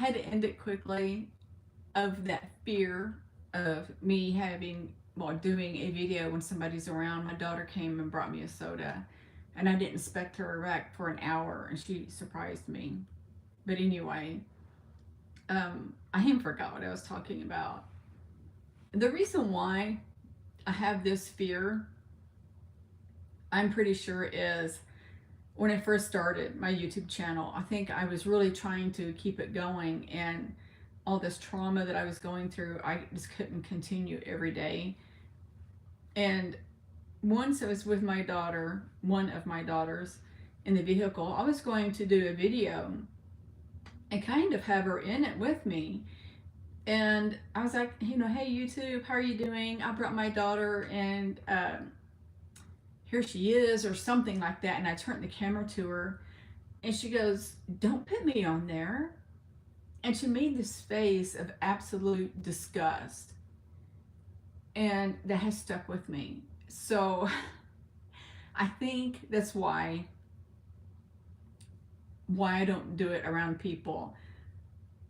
had to end it quickly of that fear of me doing a video when somebody's around. My daughter came and brought me a soda, and I didn't expect her back for an hour, and she surprised me. But anyway, I even forgot what I was talking about. The reason why I have this fear, I'm pretty sure, is when I first started my YouTube channel. I think I was really trying to keep it going, and all this trauma that I was going through, I just couldn't continue every day. And once I was with my daughter, one of my daughters, in the vehicle, I was going to do a video and kind of have her in it with me. And I was like, hey YouTube, how are you doing? I brought my daughter, and here she is, or something like that. And I turned the camera to her, and she goes, don't put me on there. And she made this face of absolute disgust. And that has stuck with me. So I think that's why I don't do it around people,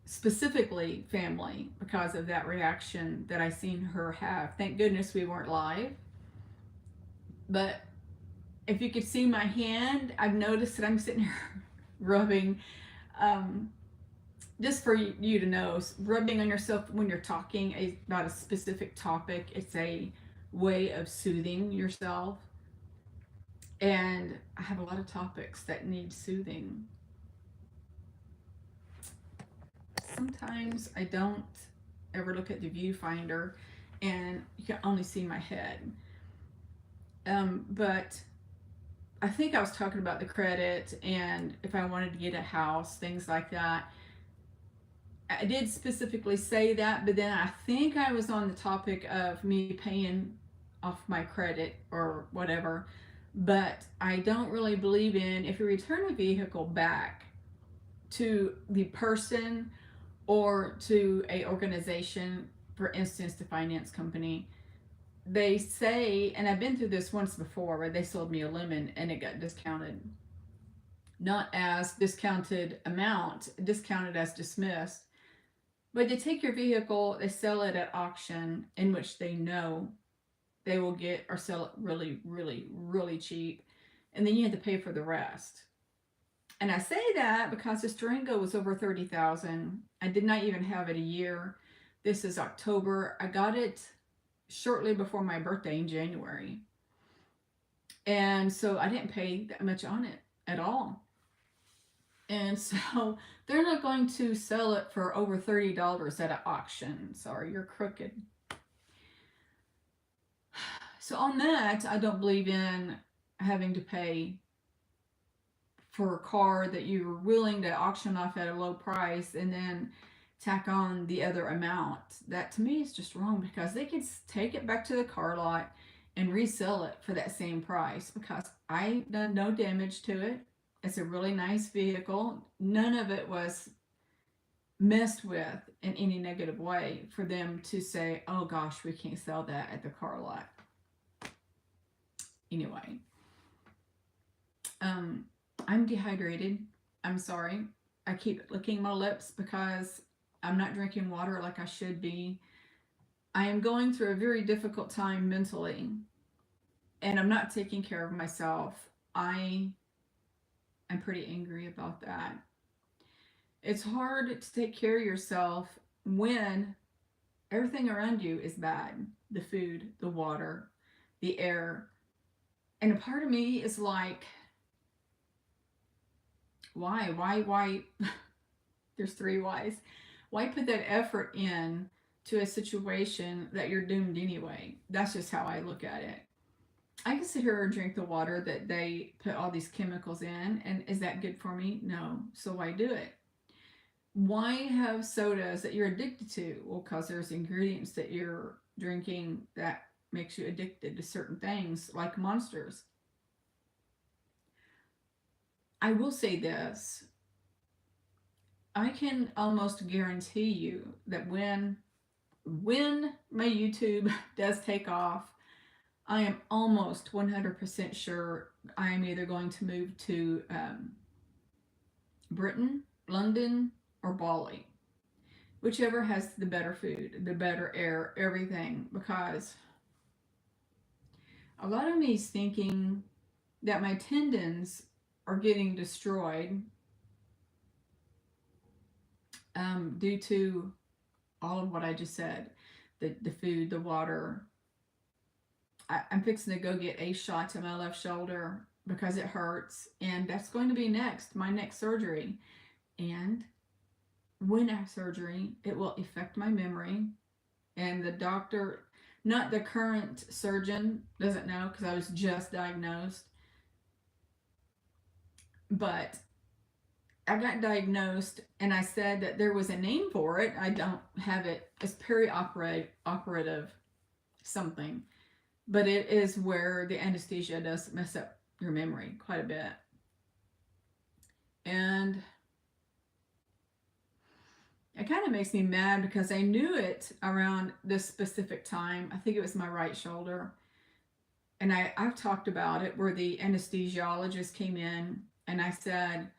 specifically family, because of that reaction that I seen her have. Thank goodness we weren't live. But if you could see my hand, I've noticed that I'm sitting here rubbing, just for you to know, rubbing on yourself when you're talking about a specific topic. It's a way of soothing yourself. And I have a lot of topics that need soothing. Sometimes I don't ever look at the viewfinder, and you can only see my head. But I think I was talking about the credit, and if I wanted to get a house, things like that. I did specifically say that, but then I think I was on the topic of me paying off my credit or whatever. But I don't really believe in, if you return a vehicle back to the person or to a organization, for instance, the finance company, they say, and I've been through this once before, where they sold me a lemon and it got discounted. Not as discounted amount, discounted as dismissed. But they take your vehicle, they sell it at auction, in which they know they will get or sell it really, really, really cheap. And then you have to pay for the rest. And I say that because this Durango was over 30,000. I did not even have it a year. This is October. I got it shortly before my birthday in January. And so I didn't pay that much on it at all. And so they're not going to sell it for over $30 at an auction. Sorry, you're crooked. So on that, I don't believe in having to pay for a car that you're willing to auction off at a low price and then tack on the other amount. That to me is just wrong, because they could take it back to the car lot and resell it for that same price, because I done no damage to it. It's a really nice vehicle. None of it was messed with in any negative way for them to say, oh gosh, we can't sell that at the car lot. Anyway, I'm dehydrated. I'm sorry. I keep licking my lips because I'm not drinking water like I should be. I am going through a very difficult time mentally, and I'm not taking care of myself. I am pretty angry about that. It's hard to take care of yourself when everything around you is bad. The food, the water, the air. And a part of me is like, why? There's three whys. Why put that effort in to a situation that you're doomed anyway? That's just how I look at it. I can sit here and drink the water that they put all these chemicals in, and is that good for me? No. So why do it? Why have sodas that you're addicted to? Well, because there's ingredients that you're drinking that makes you addicted to certain things, like Monsters. I will say this. I can almost guarantee you that when my YouTube does take off, I am almost 100% sure I am either going to move to Britain, London, or Bali. whichever has the better food, the better air, everything. Because a lot of me is thinking that my tendons are getting destroyed due to all of what I just said, the food, the water. I'm fixing to go get a shot to my left shoulder because it hurts, and that's going to be next, my next surgery. And when I have surgery, it will affect my memory. And the doctor, not the current surgeon, doesn't know because I was just diagnosed, but I got diagnosed and I said that there was a name for it. I don't have it. It's perioperative something, but it is where the anesthesia does mess up your memory quite a bit. And it kind of makes me mad because I knew it around this specific time. I think it was my right shoulder. And I've talked about it where the anesthesiologist came in and I said,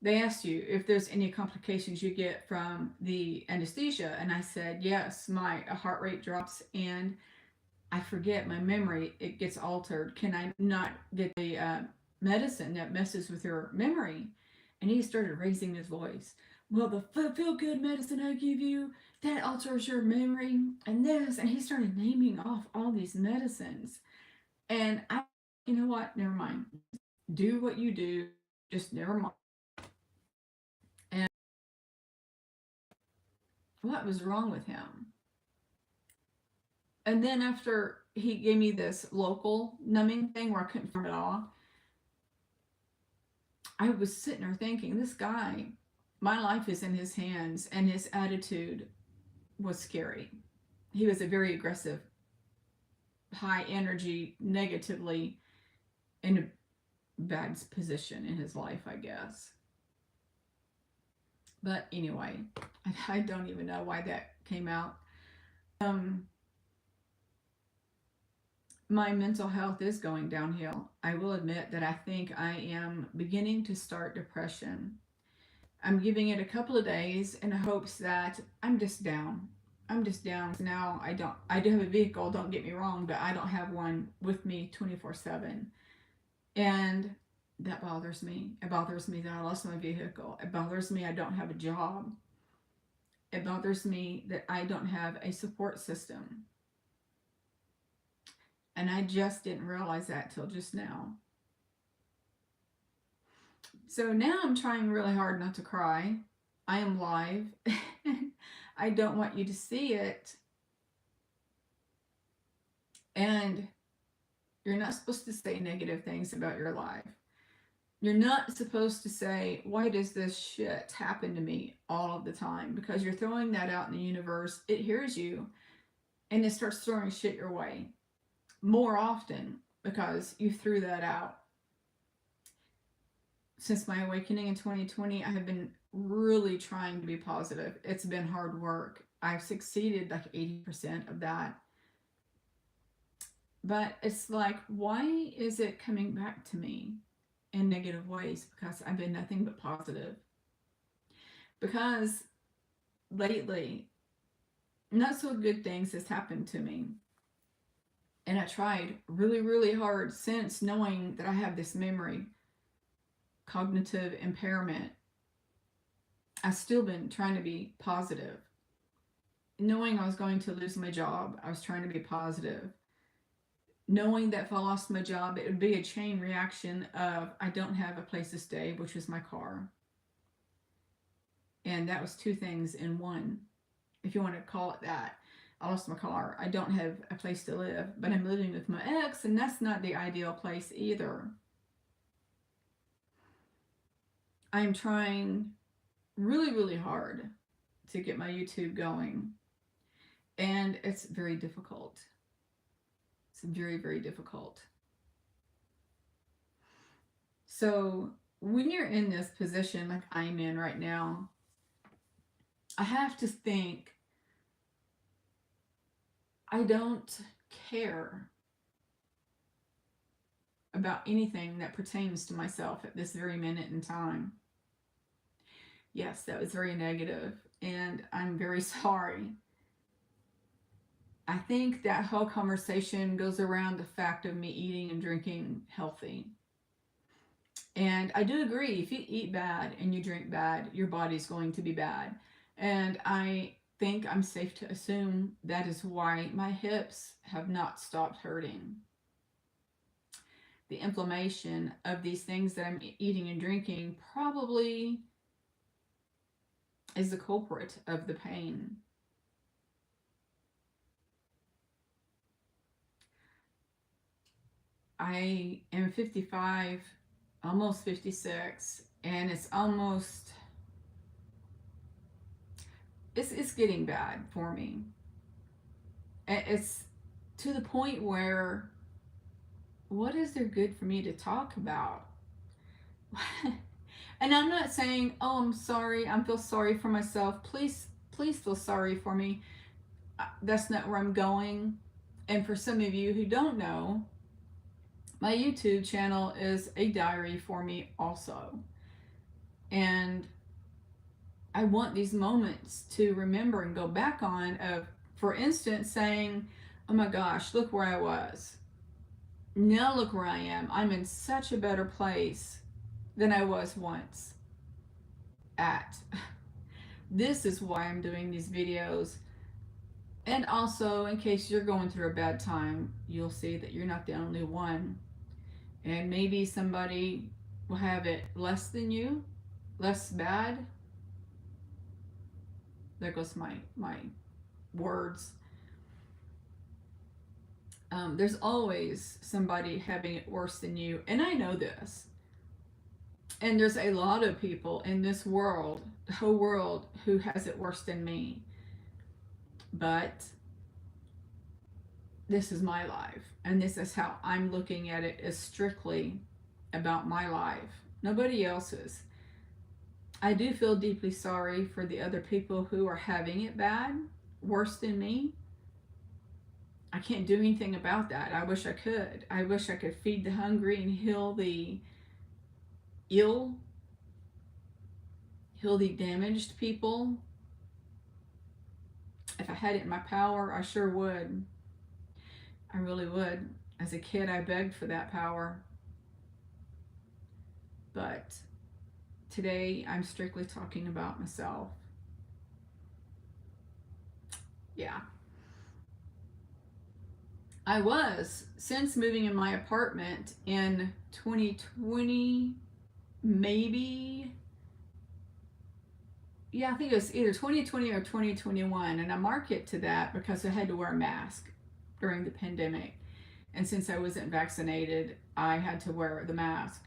they asked you if there's any complications you get from the anesthesia. And I said, yes, my heart rate drops and I forget my memory. It gets altered. Can I not get the medicine that messes with your memory? And he started raising his voice. Well, the feel good medicine I give you, that alters your memory and this. And he started naming off all these medicines. And I, you know what? Never mind. Do what you do. Just never mind. And what was wrong with him? And then after he gave me this local numbing thing where I couldn't feel it all, I was sitting there thinking, this guy, my life is in his hands, and his attitude was scary. He was a very aggressive, high energy, negatively in a bad position in his life, I guess. But anyway, I don't even know why that came out. My mental health is going downhill. I will admit that I think I am beginning to start depression. I'm giving it a couple of days in hopes that I'm just down. I'm just down. Now I do have a vehicle, don't get me wrong, but I don't have one with me 24/7. And that bothers me. It bothers me that I lost my vehicle. It bothers me I don't have a job. It bothers me that I don't have a support system. And I just didn't realize that till just now. So now I'm trying really hard not to cry. I am live. I don't want you to see it. And you're not supposed to say negative things about your life. You're not supposed to say, why does this shit happen to me all of the time? Because you're throwing that out in the universe. It hears you and it starts throwing shit your way more often because you threw that out. Since my awakening in 2020, I have been really trying to be positive. It's been hard work. I've succeeded like 80% of that. But it's like, why is it coming back to me in negative ways? Because I've been nothing but positive. Because lately, not so good things has happened to me. And I tried really, really hard since knowing that I have this memory, cognitive impairment. I've still been trying to be positive. Knowing I was going to lose my job, I was trying to be positive. Knowing that if I lost my job, it would be a chain reaction of I don't have a place to stay, which was my car. And that was two things in one, if you want to call it that. I lost my car. I don't have a place to live, but I'm living with my ex, and that's not the ideal place either. I'm trying really, really hard to get my YouTube going, and it's very difficult. It's very, very difficult. So when you're in this position like I'm in right now, I have to think, I don't care about anything that pertains to myself at this very minute in time. Yes, that was very negative. and I'm very sorry. I think that whole conversation goes around the fact of me eating and drinking healthy. And I do agree, if you eat bad and you drink bad, your body's going to be bad. And I think I'm safe to assume that is why my hips have not stopped hurting. The inflammation of these things that I'm eating and drinking probably is the culprit of the pain. I am 55, almost 56, and it's getting bad for me. It's to the point where what is there good for me to talk about? And I'm not saying, oh, I'm sorry, I feel sorry for myself. Please feel sorry for me. That's not where I'm going. And for some of you who don't know, my YouTube channel is a diary for me also. And I want these moments to remember and go back on of, for instance, saying, oh my gosh, look where I was. Now look where I am. I'm in such a better place than I was once at. This is why I'm doing these videos. And also, in case you're going through a bad time, you'll see that you're not the only one. And maybe somebody will have it less than you, less bad. There goes my words. There's always somebody having it worse than you, and I know this. And there's a lot of people in this world, the whole world, who has it worse than me. But this is my life, and this is how I'm looking at it, is strictly about my life, nobody else's. I do feel deeply sorry for the other people who are having it bad, worse than me. I can't do anything about that. I wish I could. I wish I could feed the hungry and heal the ill, heal the damaged people. If I had it in my power, I sure would. I really would. As a kid, I begged for that power. But today, I'm strictly talking about myself. Yeah. I was, since moving in my apartment in 2020, maybe, yeah, I think it was either 2020 or 2021, and I mark it to that because I had to wear a mask during the pandemic. And since I wasn't vaccinated, I had to wear the mask.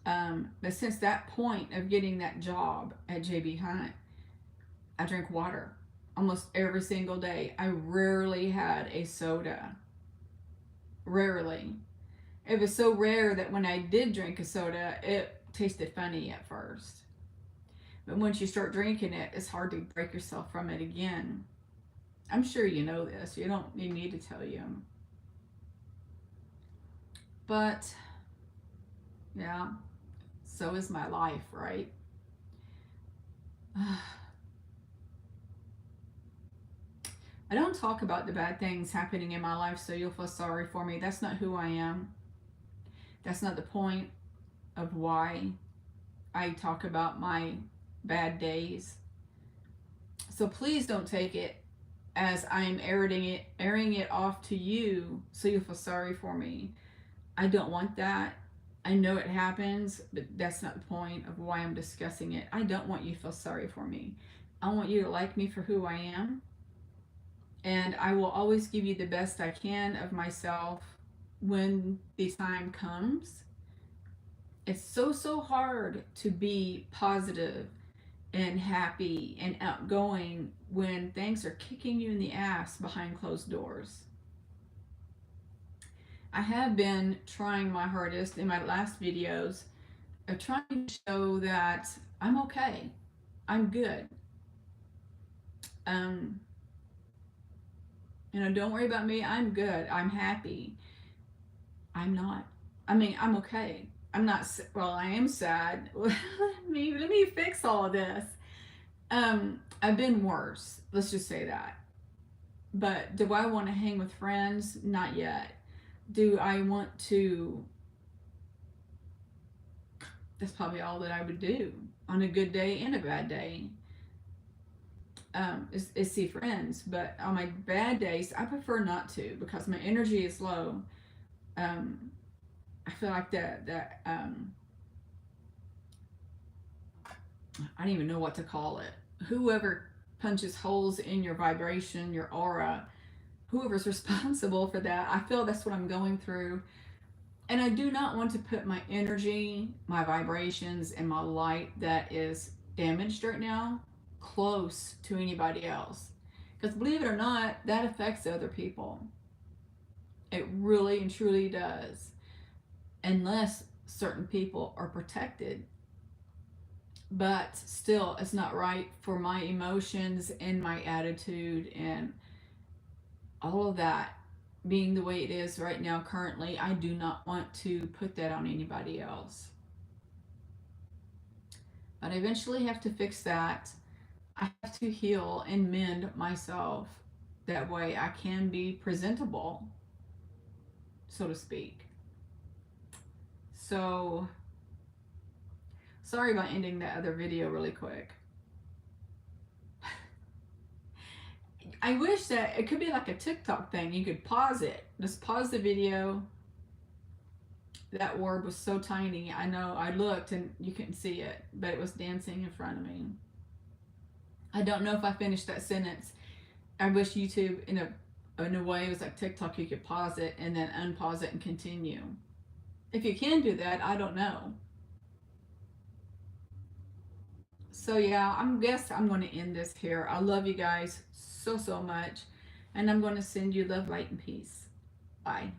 But since that point of getting that job at JB Hunt, I drank water almost every single day. I rarely had a soda. Rarely. It was so rare that when I did drink a soda, it tasted funny at first. But once you start drinking it, it's hard to break yourself from it again. I'm sure you know this. You don't need me to tell you. But, yeah, so is my life, right? I don't talk about the bad things happening in my life so you'll feel sorry for me. That's not who I am. That's not the point of why I talk about my bad days. So please don't take it as I'm airing it off to you so you'll feel sorry for me. I don't want that. I know it happens, but that's not the point of why I'm discussing it. I don't want you to feel sorry for me. I want you to like me for who I am, and I will always give you the best I can of myself when the time comes. It's so hard to be positive and happy and outgoing when things are kicking you in the ass behind closed doors. I have been trying my hardest in my last videos of trying to show that I'm okay. I'm good. Um, don't worry about me. I'm good. I'm happy. I'm not. I mean, I'm okay. I'm not, well, I am sad. Let me fix all of this. I've been worse. Let's just say that. But do I want to hang with friends? Not yet. Do I want to? That's probably all that I would do on a good day and a bad day. Is see friends. But on my bad days, I prefer not to because my energy is low. Um, I feel like that I don't even know what to call it. Whoever punches holes in your vibration, your aura, whoever's responsible for that, I feel that's what I'm going through. And I do not want to put my energy, my vibrations, and my light that is damaged right now close to anybody else. Because believe it or not, that affects other people. It really and truly does. Unless certain people are protected. But still, it's not right for my emotions and my attitude and all of that being the way it is right now currently. I do not want to put that on anybody else. But I eventually have to fix that. I have to heal and mend myself. That way I can be presentable, so to speak. So, sorry about ending that other video really quick. I wish that it could be like a TikTok thing. You could pause it. Just pause the video. That orb was so tiny. I know I looked and you couldn't see it, but it was dancing in front of me. I don't know if I finished that sentence. I wish YouTube in a way it was like TikTok, you could pause it and then unpause it and continue. If you can do that, I don't know. So yeah, I'm going to end this here. I love you guys so much, and I'm going to send you love, light, and peace. Bye.